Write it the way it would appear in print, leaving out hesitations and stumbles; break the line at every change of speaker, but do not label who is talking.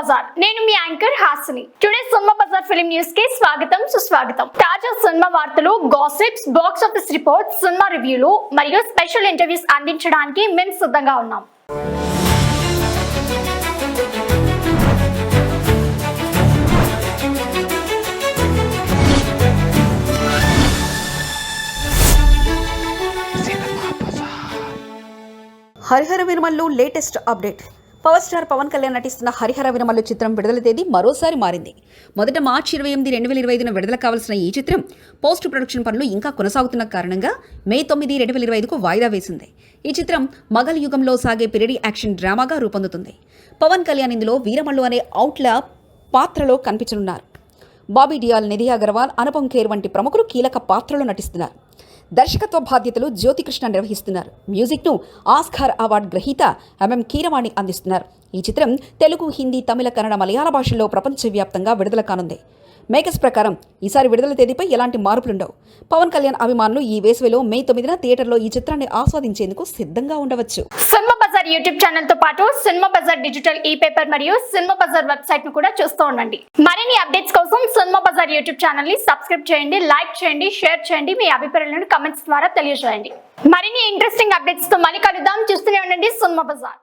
బజార్ నేను మీ anchor Hasini. Today cinema bazaar film news కి స్వాగతం సుస్వాగతం. తాజా సినిమా వార్తలు, gossips, box office reports, cinema రివ్యూలు మరియు స్పెషల్ ఇంటర్వ్యూస్ అందించడానికి మేము సిద్ధంగా ఉన్నాం.
హరిహర విరమల్లో latest update. Power star Pawan Kalyan నటిస్తున్న హరిహర విరమల్లు చిత్రం విడుదల తేదీ మరోసారి మారింది. మొదట మార్చి 28, 2025 విడుదల కావాల్సిన ఈ చిత్రం పోస్ట్ ప్రొడక్షన్ పనులు ఇంకా కొనసాగుతున్న కారణంగా మే 9, 2025కు వాయిదా వేసింది. ఈ చిత్రం మొఘల్ యుగంలో సాగే పిరిడి యాక్షన్ డ్రామాగా రూపొందుతుంది. పవన్ కళ్యాణ్ ఇందులో వీరమల్లు అనే అవుట్లా పాత్రలో కనిపించనున్నారు. బాబీ డియాల్, నిధి అగర్వాల్, అనుపమ్ ఖేర్ వంటి ప్రముఖులు కీలక పాత్రలో నటిస్తున్నారు. దర్శకత్వ బాధ్యతలు జ్యోతికృష్ణ నిర్వహిస్తున్నారు. మ్యూజిక్ను ఆస్కార్ అవార్డు గ్రహీత ఎంఎం కీరవాణి అందిస్తున్నారు. ఈ చిత్రం తెలుగు, హిందీ, తమిళ, కన్నడ, మలయాళ భాషల్లో ప్రపంచవ్యాప్తంగా విడుదల కానుంది. మేకర్స్ ప్రకారం ఈసారి విడుదల తేదీపై ఎలాంటి మార్పులుండవు. పవన్ కళ్యాణ్ అభిమానులు ఈ వేసవిలో మే 9న థియేటర్లో ఈ చిత్రాన్ని ఆస్వాదించేందుకు సిద్ధంగా ఉండవచ్చు.
సినిమా బజార్ యూట్యూబ్ ఛానల్ తో పాటు సినిమా బజార్ డిజిటల్ ఈ పేపర్ మరియు సినిమా బజార్ వెబ్సైట్ ను కూడా చూస్తూ ఉండండి. మరిన్ని అప్డేట్స్ కోసం సినిమా బజార్ యూట్యూబ్ ఛానల్ ని సబ్స్క్రైబ్ చేయండి, లైక్ చేయండి, షేర్ చేయండి, మీ అభిప్రాయాలను కమెంట్స్ ద్వారా తెలియజేయండి. మరిన్ని ఇంట్రెస్టింగ్ అప్డేట్స్ తో మళ్ళీ కలుద్దాం. చూస్తూనే ఉండండి సినిమా బజార్.